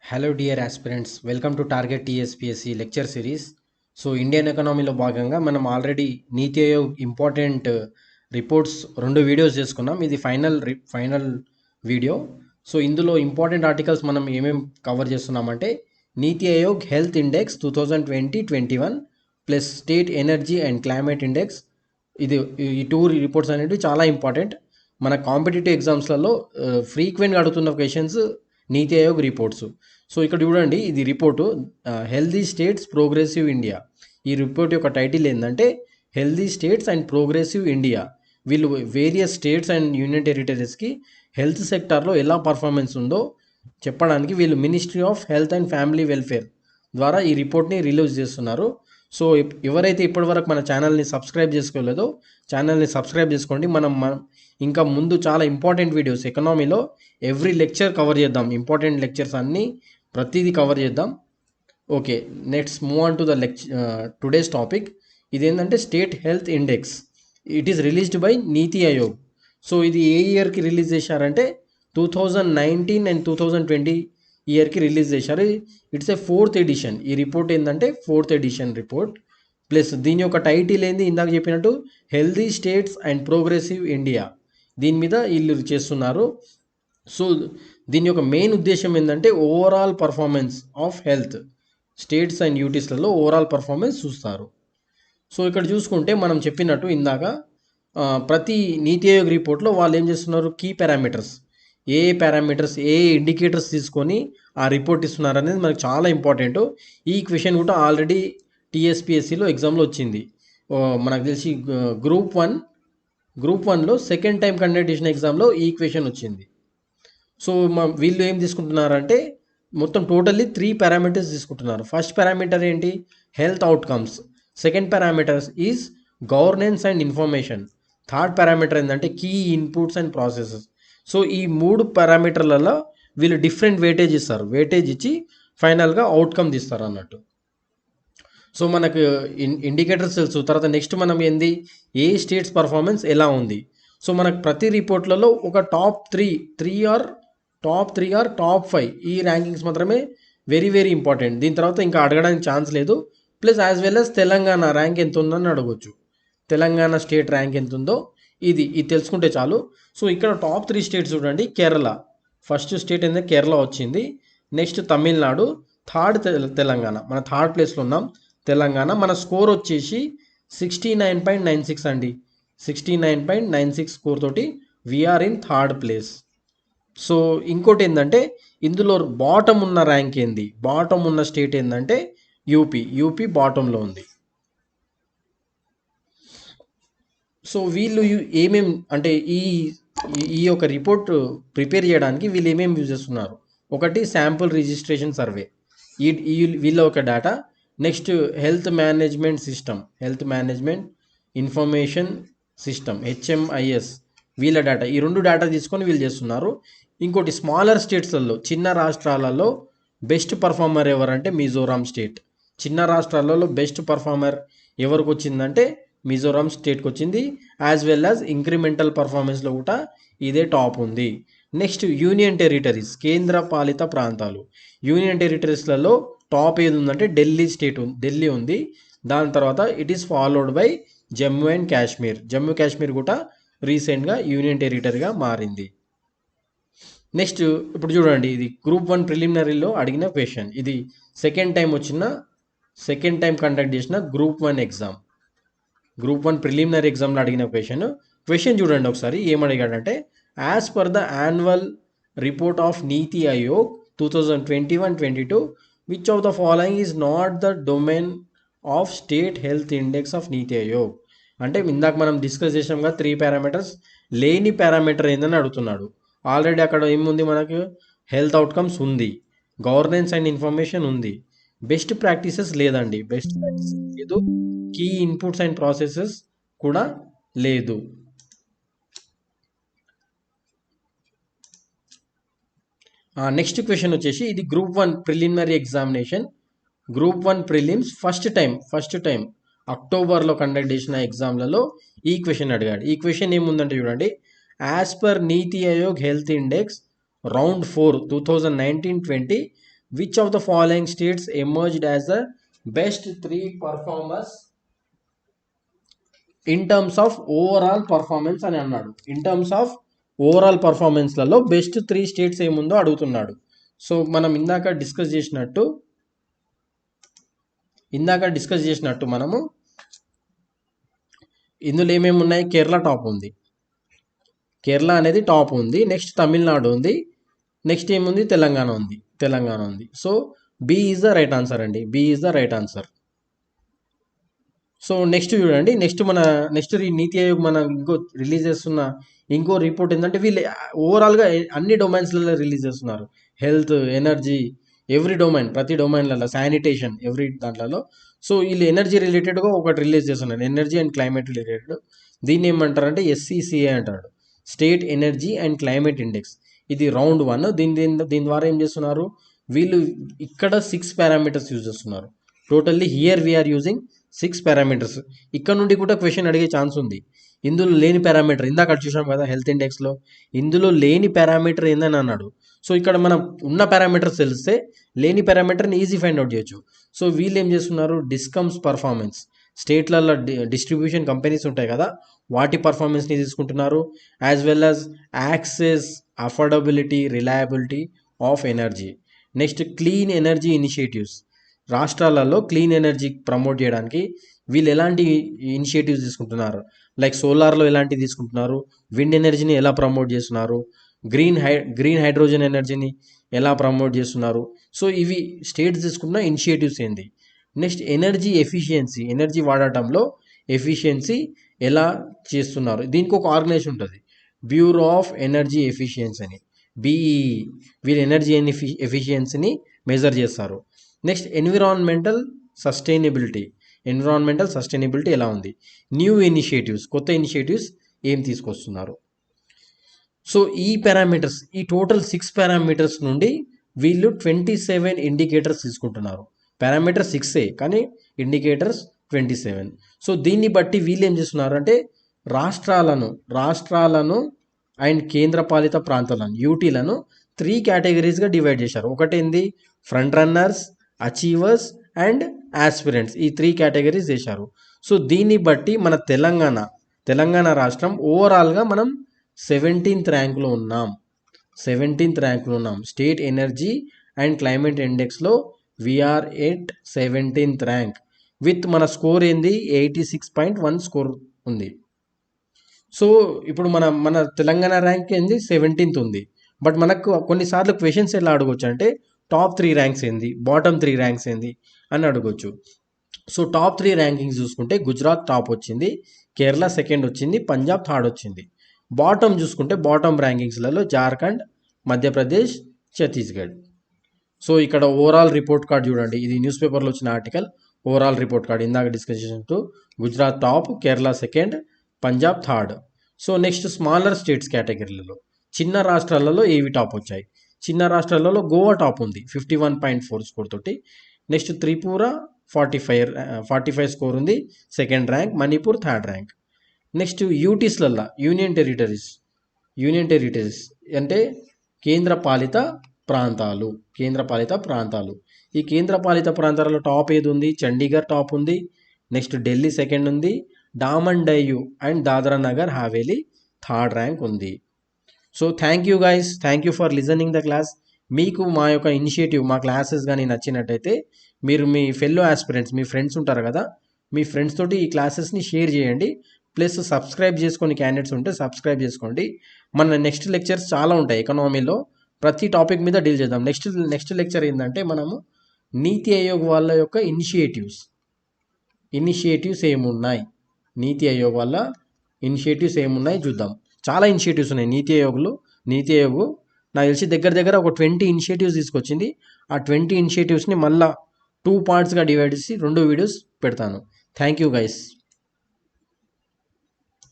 Hello dear aspirants, welcome to Target Tspsc lecture series. So Indian ఎకనామీలో భాగంగా మనం already నీతి Aayog important reports 2 videos చేసుకున్నాం. ఇది ఫైనల్ వీడియో. సో ఇందులో ఇంపార్టెంట్ ఆర్టికల్స్ మనం ఏమేం కవర్ చేస్తున్నామంటే నీతి Aayog health index 2020-21 plus state energy and climate index. ఈ 2 రిపోర్ట్స్ అనేవి చాలా ఇంపార్టెంట్. మన కాంపిటేటివ్ ఎగ్జామ్స్లలో ఫ్రీక్వెంట్గా అడుగుతున్న క్వశ్చన్స్ నీతి ఆయోగ్ రిపోర్ట్స్. సో ఇక్కడ చూడండి, ఇది report healthy states progressive India. ఈ రిపోర్ట్ యొక్క టైటిల్ ఏంటంటే healthy states and progressive India. వీళ్ళు వేరియస్ స్టేట్స్ అండ్ యూనియన్ టెరిటరీస్కి హెల్త్ సెక్టార్లో ఎలా పర్ఫార్మెన్స్ ఉందో చెప్పడానికి వీళ్ళు ministry of health and family welfare ద్వారా ఈ రిపోర్ట్ని రిలీజ్ చేస్తున్నారు. సో ఎవరైతే ఇప్పటివరకు మన ఛానల్ని సబ్స్క్రైబ్ చేసుకోలేదో ఛానల్ని సబ్స్క్రైబ్ చేసుకోండి. మనం ఇంకా ముందు చాలా ఇంపార్టెంట్ వీడియోస్ ఎకనామీలో ఎవ్రీ లెక్చర్ కవర్ చేద్దాం. ఇంపార్టెంట్ లెక్చర్స్ అన్నీ ప్రతిదీ కవర్ చేద్దాం. Okay, next move on to the today's topic. ఇదేంటంటే state health index. It is released by NITI Aayog. So ఇది ఏ ఇయర్కి రిలీజ్ చేశారంటే 2019 అండ్ 2020 ఇయర్కి రిలీజ్ చేశారు. It's a 4th edition. ఈ రిపోర్ట్ ఏంటంటే 4th ఎడిషన్ రిపోర్ట్. ప్లస్ దీని యొక్క టైటిల్ ఏంది, ఇందాక చెప్పినట్టు healthy states and progressive India. దీని మీద వీళ్ళు చేస్తున్నారు. సో దీని యొక్క మెయిన్ ఉద్దేశం ఏంటంటే overall performance of health states and యూటీస్లలో ఓవరాల్ పర్ఫార్మెన్స్ చూస్తారు. సో ఇక్కడ చూసుకుంటే మనం చెప్పినట్టు ఇందాక ప్రతి నీతి ఆయోగ్ రిపోర్ట్లో వాళ్ళు ఏం చేస్తున్నారు, కీ పారామీటర్స్, ఏ పారామీటర్స్ ఏ ఇండికేటర్స్ తీసుకొని ఆ రిపోర్ట్ ఇస్తున్నారు అనేది మనకు చాలా ఇంపార్టెంట్. ఈ క్వశ్చన్ కూడా ఆల్రెడీ టీఎస్పీఎస్సీలో ఎగ్జామ్లో వచ్చింది. మనకు తెలిసి గ్రూప్ వన్లో సెకండ్ టైం కండక్ట్ చేసిన ఎగ్జామ్లో ఈ క్వశ్చన్ వచ్చింది. సో వీళ్ళు ఏం తీసుకుంటున్నారంటే మొత్తం టోటల్లీ 3 పారామీటర్స్ తీసుకుంటున్నారు. ఫస్ట్ పారామీటర్ ఏంటి, health outcomes. Second parameters is governance and information. Third parameter ఏంటంటే key inputs and processes. So ఈ 3 పారామీటర్లలో వీళ్ళు డిఫరెంట్ వెయిటేజ్ ఇస్తారు. వెయిటేజ్ ఇచ్చి ఫైనల్గా అవుట్కమ్ తీస్తారు అన్నట్టు. సో మనకు ఇండికేటర్స్ తెలుసు. తర్వాత నెక్స్ట్ మనం ఏంది, ఏ స్టేట్స్ పర్ఫార్మెన్స్ ఎలా ఉంది. సో మనకు ప్రతి రిపోర్ట్లలో ఒక టాప్ 3 ఆర్ టాప్ 5 ఈ ర్యాంకింగ్స్ మాత్రమే వెరీ వెరీ ఇంపార్టెంట్. దీని తర్వాత ఇంకా అడగడానికి ఛాన్స్ లేదు. Plus as well as Telangana rank ఎంత ఉందని అడగవచ్చు. తెలంగాణ స్టేట్ ర్యాంక్ ఎంత ఉందో ఇది తెలుసుకుంటే చాలు. సో ఇక్కడ టాప్ 3 స్టేట్స్ చూడండి. కేరళ ఫస్ట్ స్టేట్ ఏంటంటే కేరళ వచ్చింది. Next Tamil Nadu, third Telangana. మన థర్డ్ ప్లేస్లో ఉన్నాం తెలంగాణ. మన స్కోర్ వచ్చేసి 69.96 అండి. 69.96 స్కోర్ తోటి we're in third place. So ఇంకోటి ఏంటంటే ఇందులో బాటమ్ ఉన్న ర్యాంక్ ఏంది, బాటమ్ ఉన్న స్టేట్ ఏంటంటే యూపీ బాటంలో ఉంది. సో వీళ్ళు ఏమేం అంటే ఈ యొక్క రిపోర్ట్ ప్రిపేర్ చేయడానికి వీళ్ళు ఏమేమి యూజ్ చేస్తున్నారు, ఒకటి శాంపుల్ రిజిస్ట్రేషన్ సర్వే, వీళ్ళ ఒక data. Next health management information system HMIS వీళ్ళ డేటా. ఈ 2 డేటా తీసుకొని వీళ్ళు చేస్తున్నారు. ఇంకోటి స్మాలర్ స్టేట్స్లలో చిన్న రాష్ట్రాలలో బెస్ట్ పర్ఫార్మర్ ఎవరంటే మిజోరాం స్టేట్. చిన్న రాష్ట్రాలలో బెస్ట్ పర్ఫార్మర్ ఎవరికి వచ్చిందంటే మిజోరాం స్టేట్కి వచ్చింది. యాజ్ వెల్ యాజ్ ఇంక్రిమెంటల్ పర్ఫార్మెన్స్లో కూడా ఇదే టాప్ ఉంది. నెక్స్ట్ యూనియన్ టెరిటరీస్, కేంద్ర పాలిత ప్రాంతాలు. యూనియన్ టెరిటరీస్లలో టాప్ ఏది ఉందంటే ఢిల్లీ ఉంది. దాని తర్వాత it is followed by Jammu and Kashmir కూడా రీసెంట్గా యూనియన్ టెరిటరీగా మారింది. నెక్స్ట్ ఇప్పుడు చూడండి, ఇది గ్రూప్ 1 ప్రిలిమినరీలో అడిగిన క్వశ్చన్. ఇది సెకండ్ టైం కండక్ట్ చేసిన గ్రూప్ 1 ప్రిలిమినరీ ఎగ్జామ్లో అడిగిన క్వశ్చన్ చూడండి ఒకసారి. ఏమడిగాడంటే as per the annual report of NITI Aayog 2021-22 which of the following is not the domain of state health index of NITI Aayog. అంటే ఇందాక మనం డిస్కస్ చేసాంగా 3 పారామీటర్స్, లేని పారామీటర్ ఏందని అడుగుతున్నాడు. ఆల్రెడీ అక్కడ ఏముంది, మనకు హెల్త్ అవుట్కమ్స్ ఉంది, గవర్నెన్స్ అండ్ ఇన్ఫర్మేషన్ ఉంది, బెస్ట్ ప్రాక్టీసెస్ లేదండి, లేదు, కీ ఇన్పుట్స్ అండ్ ప్రాసెసెస్ కూడా లేదు. నెక్స్ట్ క్వశ్చన్ వచ్చేసి ఇది group 1 preliminary examination, group 1 prelims first time అక్టోబర్లో కండక్ట్ చేసిన ఎగ్జామ్లలో ఈ క్వశ్చన్ అడిగాడు. ఈ క్వశ్చన్ ఏముందంటే చూడండి, as per NITI Aayog health index round 4 2019-20 which of the following states emerged as the best 3 performers in terms of overall performance అని అన్నాడు. ఇన్ టర్మ్స్ ఆఫ్ ఓవరాల్ పర్ఫార్మెన్స్లలో బెస్ట్ 3 స్టేట్స్ ఏముందో అడుగుతున్నాడు. సో మనం ఇందాక డిస్కస్ చేసినట్టు మనము ఇందులో ఏమేమి ఉన్నాయి, కేరళ టాప్ ఉంది, కేరళ అనేది టాప్ ఉంది. నెక్స్ట్ తమిళనాడు ఉంది. నెక్స్ట్ ఏముంది, తెలంగాణ ఉంది. So B is the right answer అండి, B is the right answer. So next చూడండి, నెక్స్ట్ నీతి ఆయోగ్ మన రిలీజ్ చేస్తున్న ఇంకో రిపోర్ట్ ఏంటంటే వీళ్ళు ఓవరాల్గా అన్ని డొమైన్స్లలో రిలీజ్ చేస్తున్నారు. హెల్త్, ఎనర్జీ, ఎవ్రీ డొమైన్, ప్రతి డొమైన్లలో, శానిటేషన్, ఎవ్రీ దాంట్లో. సో వీళ్ళు ఎనర్జీ రిలేటెడ్గా ఒకటి రిలీజ్ చేస్తున్నారు, ఎనర్జీ అండ్ క్లైమేట్ రిలేటెడ్. దీన్ని ఏమంటారంటే SCCA అంటాడు, state energy and climate index. ఇది రౌండ్ 1. దీని ద్వారా ఏం చేస్తున్నారు వీళ్ళు, ఇక్కడ 6 పారామీటర్స్ యూజ్ చేస్తున్నారు. Totally here we're using 6 parameters. ఇక్కడ నుండి కూడా క్వశ్చన్ అడిగే ఛాన్స్ ఉంది. ఇందులో లేని పారామీటర్ ఇందాక చూసాం కదా హెల్త్ ఇండెక్స్లో, ఇందులో లేని పారామీటర్ ఏందని అన్నాడు. సో ఇక్కడ మనం ఉన్న పారామీటర్స్ తెలిస్తే లేని పారామీటర్ని ఈజీ ఫైండ్ అవుట్ చేయొచ్చు. సో వీళ్ళు ఏం చేస్తున్నారు, డిస్కమ్స్ పర్ఫార్మెన్స్, స్టేట్లలో డిస్ట్రిబ్యూషన్ కంపెనీస్ ఉంటాయి కదా, వాటి పర్ఫార్మెన్స్ని తీసుకుంటున్నారు. As well as access, affordability, reliability of energy. Next clean energy initiatives, రాష్ట్రాలలో క్లీన్ ఎనర్జీ ప్రమోట్ చేయడానికి వీళ్ళు ఎలాంటి ఇనిషియేటివ్స్ తీసుకుంటున్నారు, లైక్ సోలార్లో ఎలాంటివి తీసుకుంటున్నారు, విండ్ ఎనర్జీని ఎలా ప్రమోట్ చేస్తున్నారు, గ్రీన్ హైడ్రోజన్ ఎనర్జీని ఎలా ప్రమోట్ చేస్తున్నారు. సో ఇవి స్టేట్స్ తీసుకున్న ఇనిషియేటివ్స్ ఏంది. నెక్స్ట్ ఎనర్జీ ఎఫిషియన్సీ, ఎనర్జీ వాడటంలో ఎఫిషియన్సీ ఎలా చేస్తున్నారు. దీనికి ఒక ఆర్గనైజేషన్ ఉంటుంది, బ్యూరో ఆఫ్ ఎనర్జీ ఎఫిషియన్సీ అని, BEE. వీళ్ళు ఎనర్జీ ఎఫిషియన్సీని మెజర్ చేస్తారు. నెక్స్ట్ ఎన్విరాన్మెంటల్ సస్టైనబిలిటీ ఎలా ఉంది, న్యూ ఇనిషియేటివ్స్, కొత్త ఇనిషియేటివ్స్ ఏం తీసుకొస్తున్నారు. సో ఈ పారామీటర్స్, ఈ టోటల్ 6 పారామీటర్స్ నుండి వీళ్ళు 27 ఇండికేటర్స్ తీసుకుంటున్నారు. పారామీటర్ 6 కానీ ఇండికేటర్స్ 27. సో దీన్ని బట్టి వీళ్ళు ఏం చేస్తున్నారు అంటే రాష్ట్రాలను అండ్ కేంద్రపాలిత ప్రాంతాలను, యూటీలను 3 కేటగిరీస్గా డివైడ్ చేశారు. ఒకటేంది, front runners, achievers and aspirants. ఈ 3 కేటగిరీస్ చేశారు. సో దీన్ని బట్టి మన తెలంగాణ రాష్ట్రం ఓవరాల్గా మనం 17th ర్యాంక్లో ఉన్నాం. స్టేట్ ఎనర్జీ అండ్ క్లైమేట్ ఇండెక్స్లో we are at 17th rank with మన స్కోర్ ఏంది 86.1 స్కోర్ ఉంది. సో ఇప్పుడు మన తెలంగాణ ర్యాంక్ ఏంది 17th ఉంది. బట్ మనకు కొన్నిసార్లు క్వశ్చన్స్ ఎలా అడగొచ్చు అంటే టాప్ 3 ర్యాంక్స్ ఏంది, బాటమ్ 3 ర్యాంక్స్ ఏంది అని అడగొచ్చు. సో టాప్ 3 ర్యాంకింగ్స్ చూసుకుంటే గుజరాత్ టాప్ వచ్చింది, కేరళ సెకండ్ వచ్చింది, పంజాబ్ థర్డ్ వచ్చింది. బాటమ్ చూసుకుంటే బాటమ్ ర్యాంకింగ్స్లలో జార్ఖండ్, మధ్యప్రదేశ్, ఛత్తీస్గఢ్. సో ఇక్కడ ఓవరాల్ రిపోర్ట్ కార్డ్ చూడండి, ఇది న్యూస్ పేపర్లో వచ్చిన ఆర్టికల్. ఓవరాల్ రిపోర్ట్ కార్డ్ ఇందాక డిస్కస్ చేసినట్టు Gujarat top, Kerala second, Punjab third. So next smaller states కేటగిరీలలో చిన్న రాష్ట్రాలలో ఏవి టాప్ వచ్చాయి. చిన్న రాష్ట్రాలలో గోవా టాప్ ఉంది 51.4 స్కోర్ తోటి. నెక్స్ట్ త్రిపుర 45 స్కోర్ ఉంది, second rank. Manipur third rank. Next యూటీస్లల్లో యూనియన్ టెరిటరీస్ అంటే కేంద్రపాలిత ప్రాంతాలు. ఈ కేంద్రపాలిత ప్రాంతాలలో టాప్ ఏది ఉంది, చండీగఢ్ టాప్ ఉంది. నెక్స్ట్ ఢిల్లీ సెకండ్ ఉంది, Daman Diu and Dadra Nagar Haveli third rank ఉంది. So thank you guys, thank you for listening the class. మీకు మా యొక్క ఇనిషియేటివ్, మా క్లాసెస్ కానీ నచ్చినట్టయితే మీరు మీ ఫెల్లో ఆస్పిరెంట్స్, మీ ఫ్రెండ్స్ ఉంటారు కదా, మీ ఫ్రెండ్స్ తోటి ఈ క్లాసెస్ని షేర్ చేయండి. ప్లస్ సబ్స్క్రైబ్ చేసుకొని క్యాండిడేట్స్ ఉంటే సబ్స్క్రైబ్ చేసుకోండి. మన నెక్స్ట్ లెక్చర్స్ చాలా ఉంటాయి ఎకనామీలో, ప్రతి టాపిక్ మీద డీల్ చేద్దాం. నెక్స్ట్ లెక్చర్ ఏంటంటే మనము నీతి ఆయోగ్ వాళ్ళ యొక్క ఇనిషియేటివ్స్ ఏమున్నాయి, చూద్దాం. చాలా ఇనిషియేటివ్స్ ఉన్నాయి నీతి ఆయోగ్ నాకు తెలిసి దగ్గర ఒక 20 ఇనిషియేటివ్స్ తీసుకొచ్చింది. ఆ 20 ఇనిషియేటివ్స్ని మళ్ళీ 2 పార్ట్స్గా డివైడ్ చేసి 2 వీడియోస్ పెడతాను. Thank you guys.